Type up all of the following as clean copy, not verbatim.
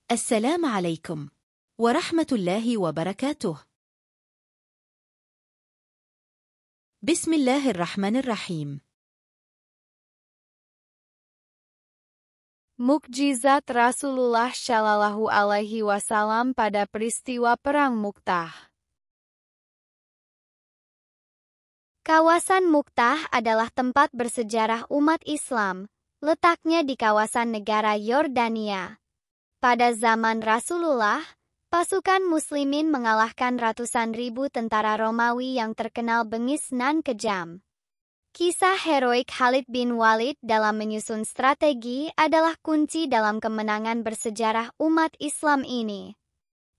السلام عليكم ورحمة الله وبركاته. بسم الله الرحمن الرحيم. Mukjizat Rasulullah Shallallahu Alaihi Wasallam pada peristiwa Perang Mu'tah. Kawasan Mu'tah adalah tempat bersejarah umat Islam, letaknya di kawasan negara Yordania. Pada zaman Rasulullah, pasukan muslimin mengalahkan ratusan ribu tentara Romawi yang terkenal bengis nan kejam. Kisah heroik Khalid bin Walid dalam menyusun strategi adalah kunci dalam kemenangan bersejarah umat Islam ini.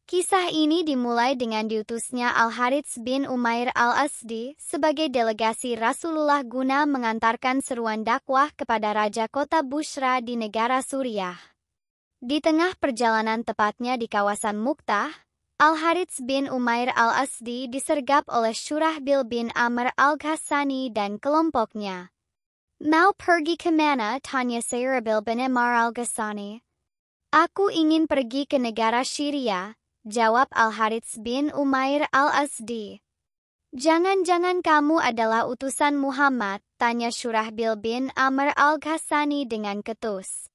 Kisah ini dimulai dengan diutusnya Al-Harits bin Umair Al-Asdi sebagai delegasi Rasulullah guna mengantarkan seruan dakwah kepada Raja Kota Bushra di negara Suriah. Di tengah perjalanan tepatnya di kawasan Mu'tah, Al-Harits bin Umair Al-Asdi disergap oleh Syurahbil bin Amr Al-Ghassani dan kelompoknya. "Mau pergi kemana?" tanya Syurahbil bin Amr Al-Ghassani. "Aku ingin pergi ke negara Syria," jawab Al-Harits bin Umair Al-Asdi. "Jangan-jangan kamu adalah utusan Muhammad?" tanya Syurahbil bin Amr Al-Ghassani dengan ketus.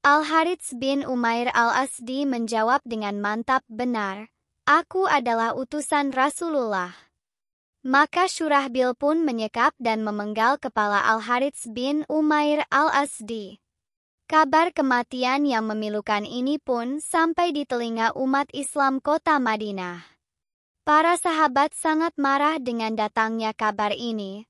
Al-Harits bin Umair Al-Asdi menjawab dengan mantap, "Benar, aku adalah utusan Rasulullah." Maka Syurahbil pun menyekap dan memenggal kepala Al-Harits bin Umair Al-Asdi. Kabar kematian yang memilukan ini pun sampai di telinga umat Islam kota Madinah. Para sahabat sangat marah dengan datangnya kabar ini.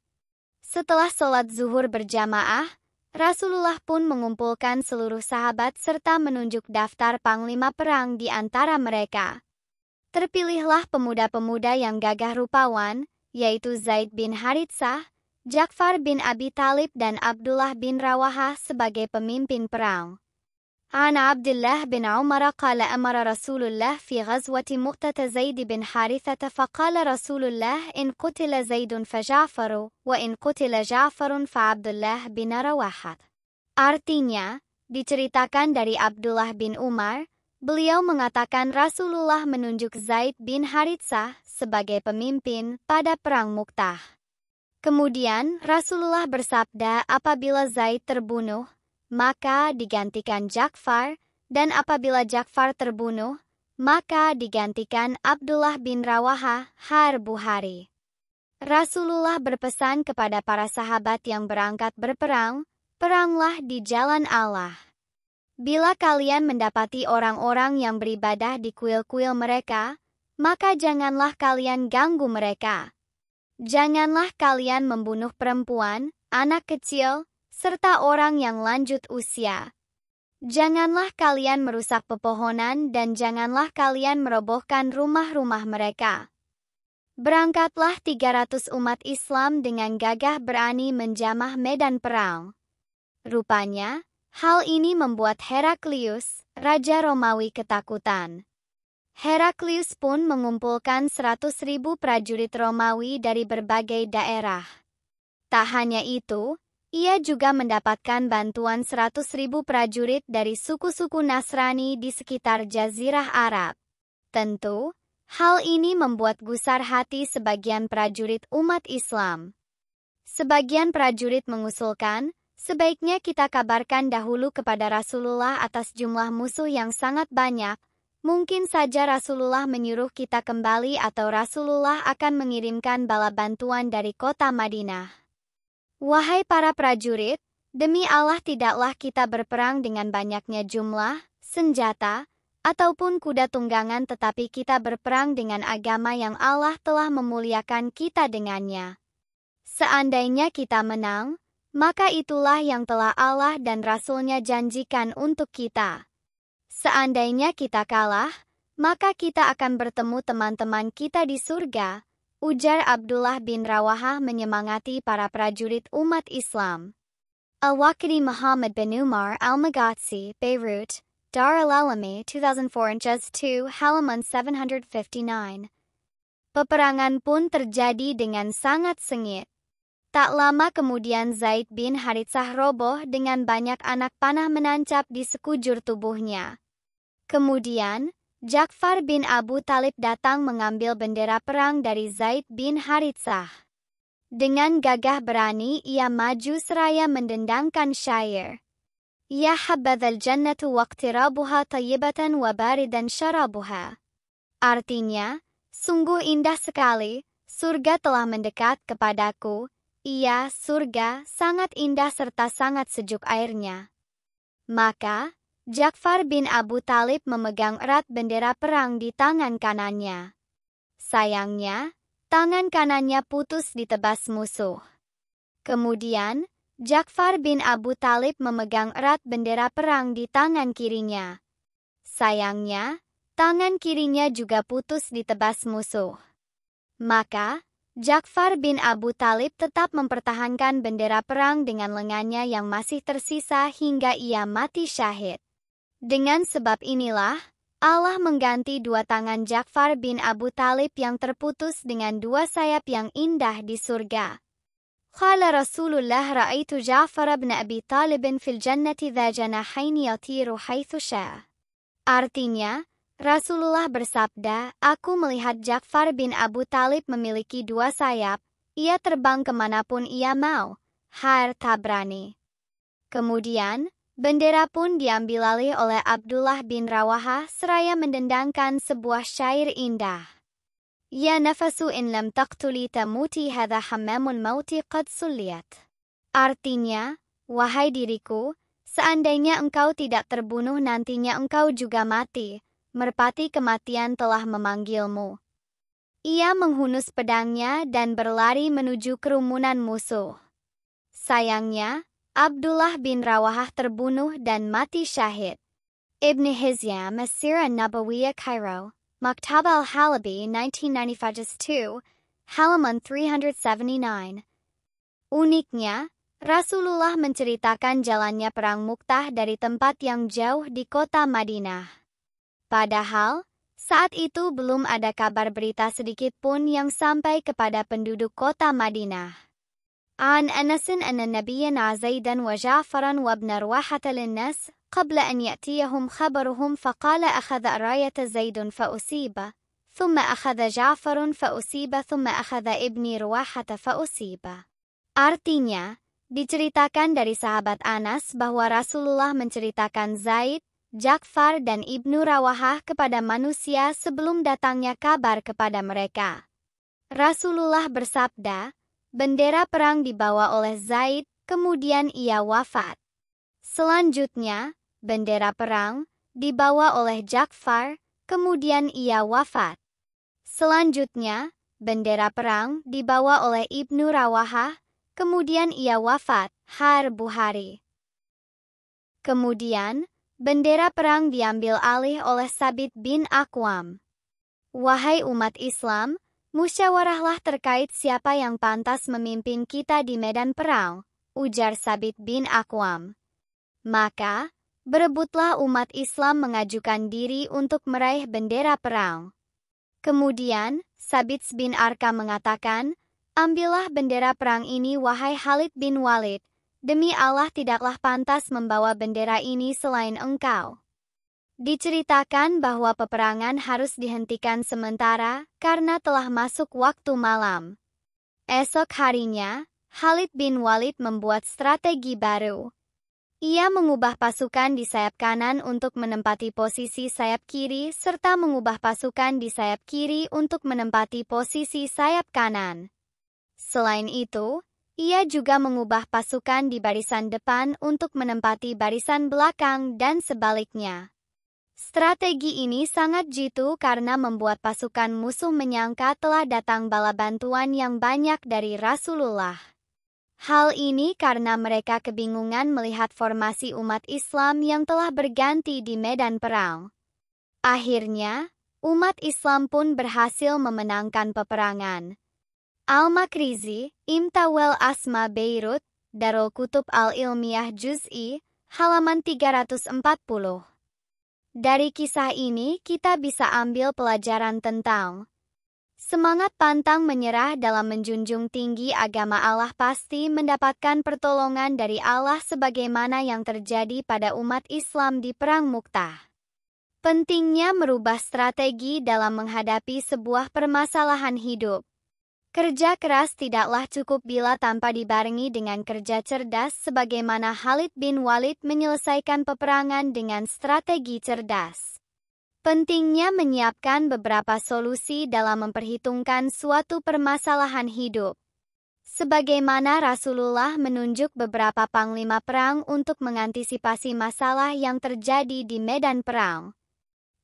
Setelah sholat zuhur berjamaah, Rasulullah pun mengumpulkan seluruh sahabat serta menunjuk daftar panglima perang di antara mereka. Terpilihlah pemuda-pemuda yang gagah rupawan, yaitu Zaid bin Haritsah, Ja'far bin Abi Talib dan Abdullah bin Rawahah sebagai pemimpin perang. An Abdullah bin Umar qala amara Rasulullah fi ghazwati Mu'tah Zaid bin Harithah faqala Rasulullah in qutila Zaidun fa Ja'faru wa in qutila Ja'farun fa Abdullah bin Rawahah. Artinya, diceritakan dari Abdullah bin Umar, beliau mengatakan Rasulullah menunjuk Zaid bin Haritsah sebagai pemimpin pada perang Mu'tah. Kemudian Rasulullah bersabda, apabila Zaid terbunuh, maka digantikan Ja'far, dan apabila Ja'far terbunuh, maka digantikan Abdullah bin Rawahah. Bukhari. Rasulullah berpesan kepada para sahabat yang berangkat berperang, peranglah di jalan Allah. Bila kalian mendapati orang-orang yang beribadah di kuil-kuil mereka, maka janganlah kalian ganggu mereka. Janganlah kalian membunuh perempuan, anak kecil, serta orang yang lanjut usia. Janganlah kalian merusak pepohonan dan janganlah kalian merobohkan rumah-rumah mereka. Berangkatlah 300 umat Islam dengan gagah berani menjamah medan perang. Rupanya, hal ini membuat Heraklius, Raja Romawi ketakutan. Heraklius pun mengumpulkan 100.000 prajurit Romawi dari berbagai daerah. Tak hanya itu, ia juga mendapatkan bantuan 100.000 prajurit dari suku-suku Nasrani di sekitar Jazirah Arab. Tentu, hal ini membuat gusar hati sebagian prajurit umat Islam. Sebagian prajurit mengusulkan, sebaiknya kita kabarkan dahulu kepada Rasulullah atas jumlah musuh yang sangat banyak. Mungkin saja Rasulullah menyuruh kita kembali atau Rasulullah akan mengirimkan bala bantuan dari kota Madinah. Wahai para prajurit, demi Allah tidaklah kita berperang dengan banyaknya jumlah, senjata, ataupun kuda tunggangan, tetapi kita berperang dengan agama yang Allah telah memuliakan kita dengannya. Seandainya kita menang, maka itulah yang telah Allah dan Rasul-Nya janjikan untuk kita. Seandainya kita kalah, maka kita akan bertemu teman-teman kita di surga, ujar Abdullah bin Rawahah menyemangati para prajurit umat Islam. Al-Waqidi Muhammad bin Umar Al-Maghatsi, Beirut, Dar al-Alami, 2004 Juz 2, halaman 759. Peperangan pun terjadi dengan sangat sengit. Tak lama kemudian Zaid bin Haritsah roboh dengan banyak anak panah menancap di sekujur tubuhnya. Kemudian, Ja'far bin Abu Talib datang mengambil bendera perang dari Zaid bin Haritsah. Dengan gagah berani ia maju seraya mendendangkan syair. Ya habbadhal jannatu waqtirabuha tayyibatan wa baridan syarabuha. Artinya, sungguh indah sekali, surga telah mendekat kepadaku. Iya, surga sangat indah serta sangat sejuk airnya. Maka, Ja'far bin Abu Talib memegang erat bendera perang di tangan kanannya. Sayangnya, tangan kanannya putus ditebas musuh. Kemudian, Ja'far bin Abu Talib memegang erat bendera perang di tangan kirinya. Sayangnya, tangan kirinya juga putus ditebas musuh. Maka, Ja'far bin Abu Talib tetap mempertahankan bendera perang dengan lengannya yang masih tersisa hingga ia mati syahid. Dengan sebab inilah, Allah mengganti dua tangan Ja'far bin Abu Talib yang terputus dengan dua sayap yang indah di surga. Qala Rasulullah ra'aitu Ja'far bin Abi Talibin fil jannati dha janahain yatiru haitsu syaa. Artinya, Rasulullah bersabda, aku melihat Ja'far bin Abu Talib memiliki dua sayap, ia terbang kemanapun ia mau. Tabrani. Kemudian, bendera pun diambil alih oleh Abdullah bin Rawaha seraya mendendangkan sebuah syair indah. Ya nafasu in lam taqtuli tamuti hadha hammamul mauti qad sulliyat. Artinya, wahai diriku, seandainya engkau tidak terbunuh nantinya engkau juga mati, merpati kematian telah memanggilmu. Ia menghunus pedangnya dan berlari menuju kerumunan musuh. Sayangnya, Abdullah bin Rawahah terbunuh dan mati syahid. Ibn Hizam As-Sirah Nabawiyah Cairo, Maktab al-Halabi 1995-2, halaman 379. Uniknya, Rasulullah menceritakan jalannya perang Mu'tah dari tempat yang jauh di kota Madinah. Padahal, saat itu belum ada kabar berita sedikit pun yang sampai kepada penduduk kota Madinah. عن أنس أن النبي زيدا وجعفرا وابن رواحة للناس قبل أن يأتيهم خبرهم فقال أخذ راية زيد فأصيب ثم أخذ جعفر فأصيب ثم أخذ ابن رواحة فأصيب. Artinya, diceritakan dari sahabat Anas bahwa Rasulullah menceritakan Zaid, Ja'far dan Ibnu Rawahah kepada manusia sebelum datangnya kabar kepada mereka. Rasulullah bersabda, bendera perang dibawa oleh Zaid, kemudian ia wafat. Selanjutnya, bendera perang dibawa oleh Ja'far, kemudian ia wafat. Selanjutnya, bendera perang dibawa oleh Ibnu Rawahah, kemudian ia wafat. Bukhari. Kemudian, bendera perang diambil alih oleh Sabit bin Aqwam. Wahai umat Islam, musyawarahlah terkait siapa yang pantas memimpin kita di medan perang, ujar Sabit bin Aqwam. Maka, berebutlah umat Islam mengajukan diri untuk meraih bendera perang. Kemudian, Sabit bin Arka mengatakan, ambillah bendera perang ini wahai Khalid bin Walid, demi Allah tidaklah pantas membawa bendera ini selain engkau. Diceritakan bahwa peperangan harus dihentikan sementara karena telah masuk waktu malam. Esok harinya, Khalid bin Walid membuat strategi baru. Ia mengubah pasukan di sayap kanan untuk menempati posisi sayap kiri serta mengubah pasukan di sayap kiri untuk menempati posisi sayap kanan. Selain itu, ia juga mengubah pasukan di barisan depan untuk menempati barisan belakang dan sebaliknya. Strategi ini sangat jitu karena membuat pasukan musuh menyangka telah datang bala bantuan yang banyak dari Rasulullah. Hal ini karena mereka kebingungan melihat formasi umat Islam yang telah berganti di medan perang. Akhirnya, umat Islam pun berhasil memenangkan peperangan. Al-Makrizi, Imtawel Asma Beirut, Darul Kutub Al-Ilmiyah Juz'i, halaman 340. Dari kisah ini kita bisa ambil pelajaran tentang semangat pantang menyerah dalam menjunjung tinggi agama Allah pasti mendapatkan pertolongan dari Allah sebagaimana yang terjadi pada umat Islam di Perang Mu'tah. Pentingnya merubah strategi dalam menghadapi sebuah permasalahan hidup. Kerja keras tidaklah cukup bila tanpa dibarengi dengan kerja cerdas sebagaimana Khalid bin Walid menyelesaikan peperangan dengan strategi cerdas. Pentingnya menyiapkan beberapa solusi dalam memperhitungkan suatu permasalahan hidup. Sebagaimana Rasulullah menunjuk beberapa panglima perang untuk mengantisipasi masalah yang terjadi di medan perang.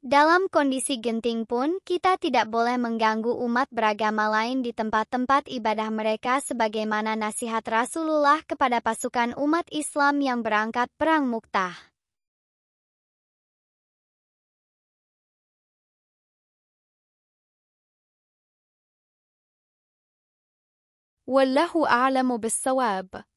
Dalam kondisi genting pun, kita tidak boleh mengganggu umat beragama lain di tempat-tempat ibadah mereka sebagaimana nasihat Rasulullah kepada pasukan umat Islam yang berangkat perang Mu'tah. والله أعلم بالصواب.